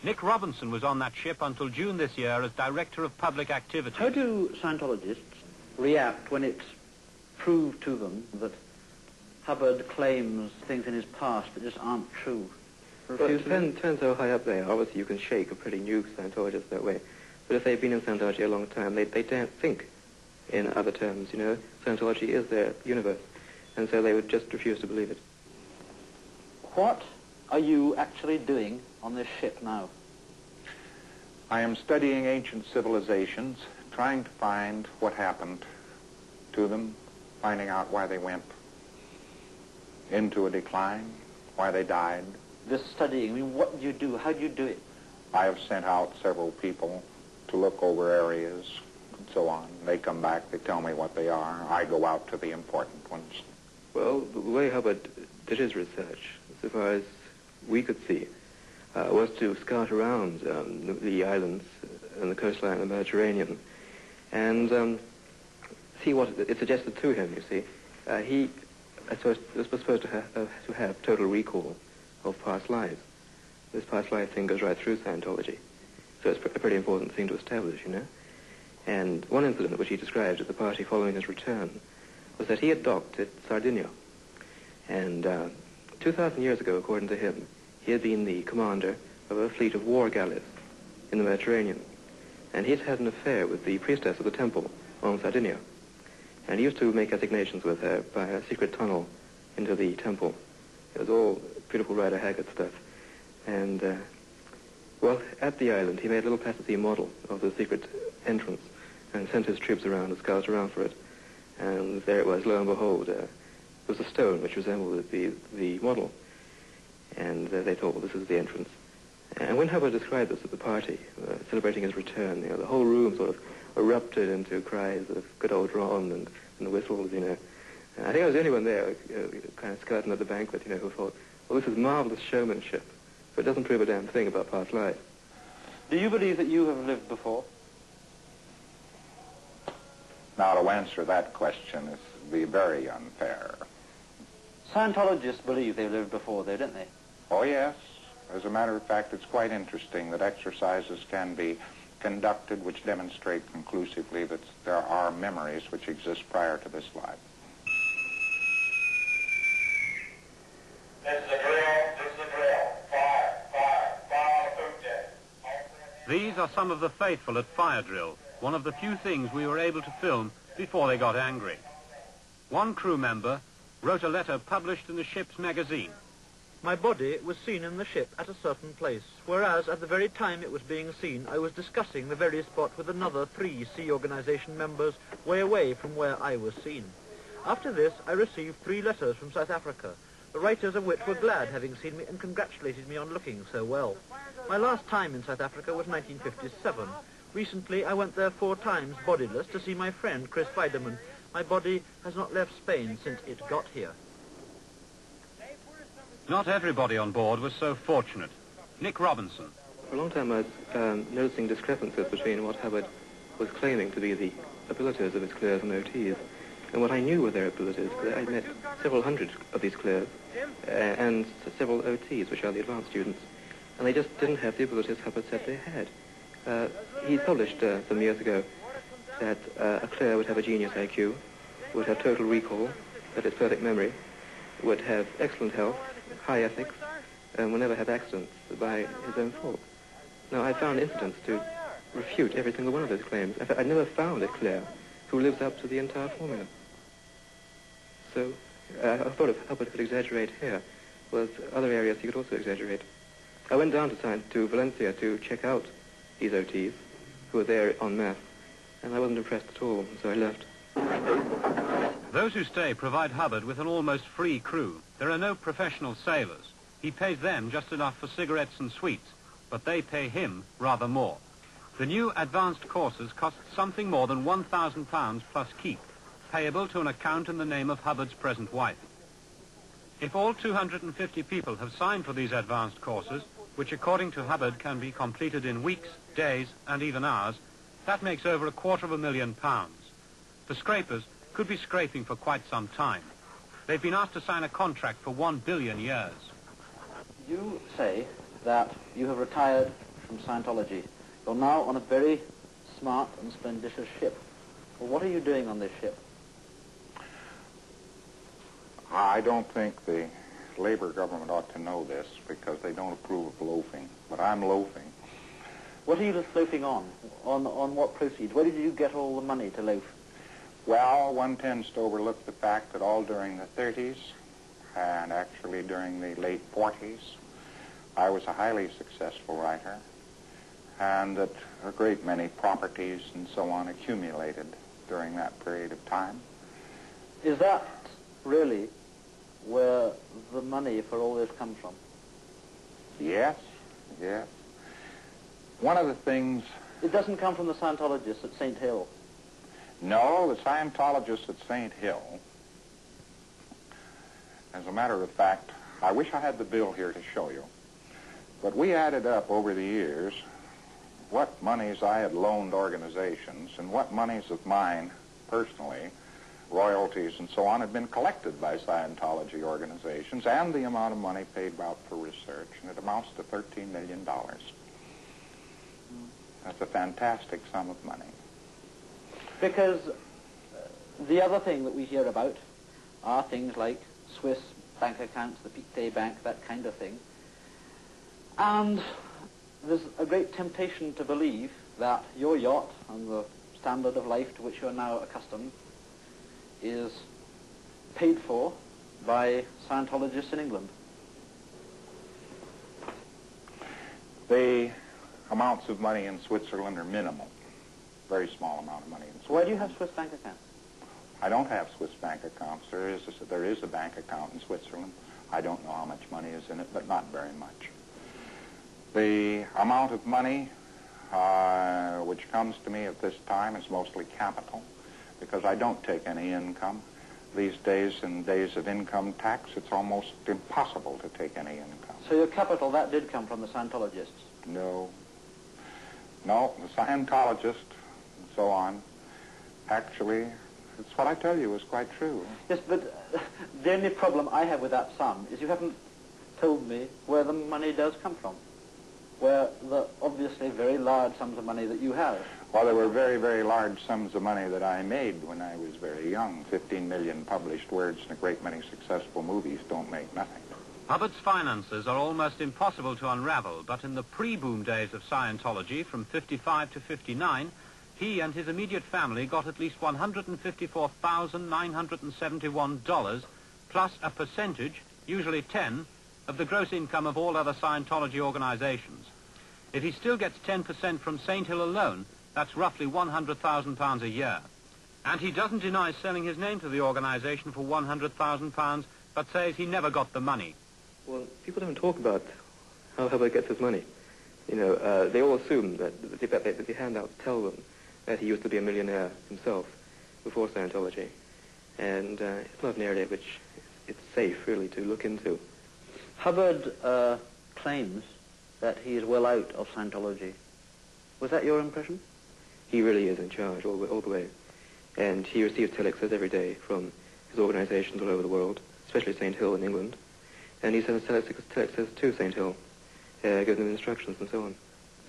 Nick Robinson was on that ship until June this year as Director of Public Activities. How do Scientologists react when it's proved to them that Hubbard claims things in his past that just aren't true? Well, it depends how high up they are. Obviously, you can shake a pretty new Scientologist that way. But if they've been in Scientology a long time, they don't think in other terms, you know. Scientology is their universe, and so they would just refuse to believe it. What are you actually doing on this ship now? I am studying ancient civilizations, trying to find what happened to them, finding out why they went into a decline, why they died. This studying, I mean, what do you do? How do you do it? I have sent out several people to look over areas and so on. They come back, they tell me what they are. I go out to the important ones. Well, the way Hubbard did his research, so far as we could see, was to scout around the islands and the coastline of the Mediterranean and see what it suggested to him, you see. He was supposed to have total recall of past lives. This past life thing goes right through Scientology. So it's a pretty important thing to establish, you know. And one incident which he described at the party following his return was that he had docked at Sardinia. And 2,000 years ago, according to him, he had been the commander of a fleet of war galleys in the Mediterranean. And he had had an affair with the priestess of the temple on Sardinia. And he used to make assignations with her by a secret tunnel into the temple. It was all beautiful Rider Haggard stuff. And, well, at the island, he made a little plasticine model of the secret entrance and sent his troops around to scout around for it. And there it was, lo and behold, it was a stone which resembled the model. And they thought, well, this is the entrance. And when Hubbard described this at the party, celebrating his return, you know, the whole room sort of erupted into cries of good old Ron and the whistles, you know. And I think I was the only one there, kind of skeleton at the banquet, you know, who thought, well, this is marvelous showmanship, but it doesn't prove a damn thing about past life. Do you believe that you have lived before? Now, to answer that question is be very unfair. Scientologists believe they've lived before, though, don't they? Oh, yes. As a matter of fact, it's quite interesting that exercises can be conducted which demonstrate conclusively that there are memories which exist prior to this life. This is a drill. This is a drill. Fire, fire, fire on the food deck. These are some of the faithful at fire drill, one of the few things we were able to film before they got angry. One crew member wrote a letter published in the ship's magazine. My body was seen in the ship at a certain place, whereas at the very time it was being seen, I was discussing the very spot with another 3 Sea Organization members way away from where I was seen. After this, I received 3 letters from South Africa, the writers of which were glad having seen me and congratulated me on looking so well. My last time in South Africa was 1957. Recently, I went there 4 times bodiless to see my friend Chris Weideman. My body has not left Spain since it got here. Not everybody on board was so fortunate. Nick Robinson. For a long time I was noticing discrepancies between what Hubbard was claiming to be the abilities of his clears and OTs and what I knew were their abilities. I met several hundred of these clears and several OTs, which are the advanced students, and they just didn't have the abilities Hubbard said they had. He published some years ago that a clear would have a genius IQ, would have total recall, that is perfect memory, would have excellent health, high ethics, and will never have accidents by his own fault. Now, I found incidents to refute every single one of those claims. In fact, I never found a clear who lives up to the entire formula. So, I thought if Hubbard could exaggerate here, was other areas he could also exaggerate. I went down to Valencia to check out these OTs, who were there en masse, and I wasn't impressed at all, so I left. Those who stay provide Hubbard with an almost free crew. There are no professional sailors. He pays them just enough for cigarettes and sweets, but they pay him rather more. The new advanced courses cost something more than £1,000 plus keep, payable to an account in the name of Hubbard's present wife. If all 250 people have signed for these advanced courses, which according to Hubbard can be completed in weeks, days, and even hours, that makes over £250,000. The scrapers could be scraping for quite some time. They've been asked to sign a contract for 1 billion years. You say that you have retired from Scientology. You're now on a very smart and splendid ship. Well, what are you doing on this ship? I don't think the Labour government ought to know this because they don't approve of loafing, but I'm loafing. What are you just loafing on? On what proceeds? Where did you get all the money to loaf? Well, one tends to overlook the fact that all during the 30s and actually during the late 40s, I was a highly successful writer, and that a great many properties and so on accumulated during that period of time. Is that really where the money for all this comes from? Yes, yes. One of the things... It doesn't come from the Scientologists at St. Hill. No, the Scientologists at St. Hill, as a matter of fact, I wish I had the bill here to show you, but we added up over the years what monies I had loaned organizations and what monies of mine personally, royalties and so on, had been collected by Scientology organizations, and the amount of money paid out for research, and it amounts to $13 million. That's a fantastic sum of money. Because the other thing that we hear about are things like Swiss bank accounts, the Pictet Bank, that kind of thing. And there's a great temptation to believe that your yacht and the standard of life to which you're now accustomed is paid for by Scientologists in England. The amounts of money in Switzerland are minimal. Very small amount of money in Switzerland. Why do you have Swiss bank accounts? I don't have Swiss bank accounts. There is a bank account in Switzerland. I don't know how much money is in it, but not very much. The amount of money which comes to me at this time is mostly capital, because I don't take any income. These days, in days of income tax, it's almost impossible to take any income. So your capital, that did come from the Scientologists? No. No, the Scientologists and so on, actually, it's what I tell you is quite true. Yes, but the only problem I have with that sum is you haven't told me where the money does come from, where the obviously very large sums of money that you have. Well, there were very, very large sums of money that I made when I was very young. 15 million published words and a great many successful movies don't make nothing. Hubbard's finances are almost impossible to unravel, but in the pre-boom days of Scientology, from 55 to 59, he and his immediate family got at least $154,971, plus a percentage, usually 10, of the gross income of all other Scientology organizations. If he still gets 10% from St. Hill alone, that's roughly £100,000 a year. And he doesn't deny selling his name to the organization for £100,000, but says he never got the money. Well, people don't talk about how Hubbard gets his money. You know, they all assume that the handouts tell them that he used to be a millionaire himself before Scientology. And it's not an area which it's safe, really, to look into. Hubbard claims that he is well out of Scientology. Was that your impression? He really is in charge all the way. And he receives telexes every day from his organizations all over the world, especially St. Hill in England. And he sends telexes to St. Hill, giving them instructions and so on.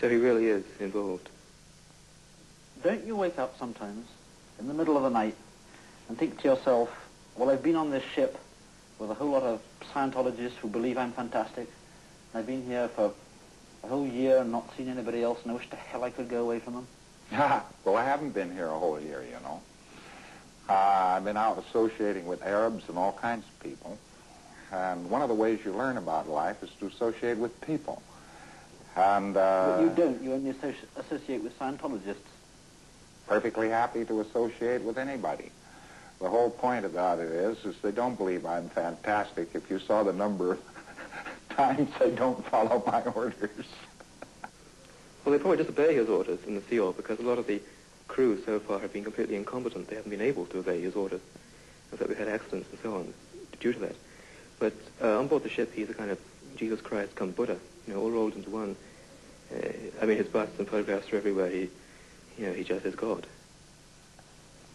So he really is involved. Don't you wake up sometimes in the middle of the night and think to yourself, well, I've been on this ship with a whole lot of Scientologists who believe I'm fantastic, and I've been here for a whole year and not seen anybody else, and I wish to hell I could go away from them? Well, I haven't been here a whole year, you know. I've been out associating with Arabs and all kinds of people. And one of the ways you learn about life is to associate with people. And But you don't. You only associate with Scientologists. Perfectly happy to associate with anybody. The whole point about it is they don't believe I'm fantastic. If you saw the number of times they don't follow my orders. Well, they probably disobey his orders in the Seal because a lot of the crew so far have been completely incompetent. They haven't been able to obey his orders. In fact, we've had accidents and so on due to that. But on board the ship, he's a kind of Jesus Christ come Buddha, you know, all rolled into one. I mean, his busts and photographs are everywhere. He just is God.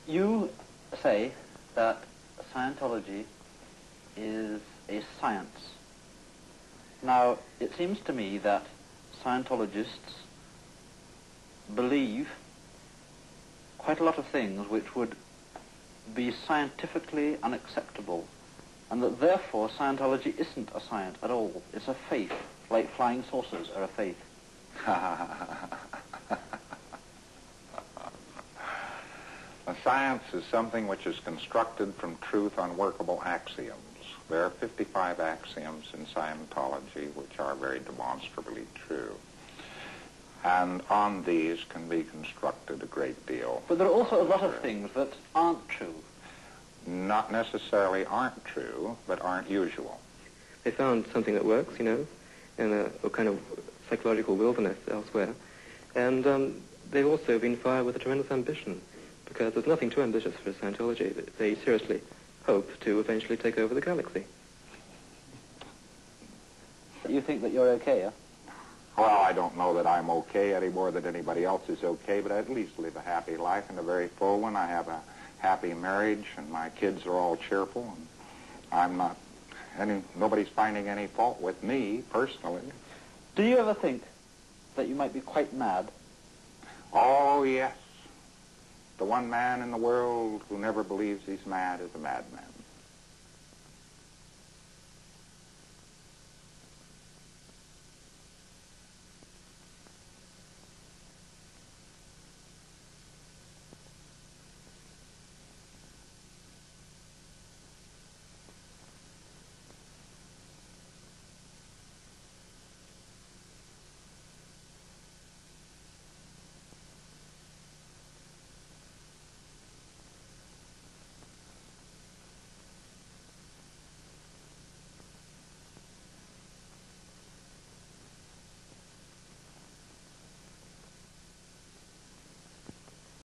You say that Scientology is a science. Now, it seems to me that Scientologists believe quite a lot of things which would be scientifically unacceptable, and that therefore Scientology isn't a science at all. It's a faith, like flying saucers are a faith. A science is something which is constructed from truth on workable axioms. There are 55 axioms in Scientology which are very demonstrably true. And on these can be constructed a great deal. But there are also a lot of things that aren't true. Not necessarily aren't true, but aren't usual. They found something that works, you know, in a kind of psychological wilderness elsewhere. And they've also been fired with a tremendous ambition, because there's nothing too ambitious for Scientology. They seriously hope to eventually take over the galaxy. You think that you're okay, huh? Well, I don't know that I'm okay any more than anybody else is okay, but I at least live a happy life and a very full one. I have a happy marriage, and my kids are all cheerful, and I'm not, nobody's finding any fault with me, personally. Do you ever think that you might be quite mad? Oh, yes. The one man in the world who never believes he's mad is a madman.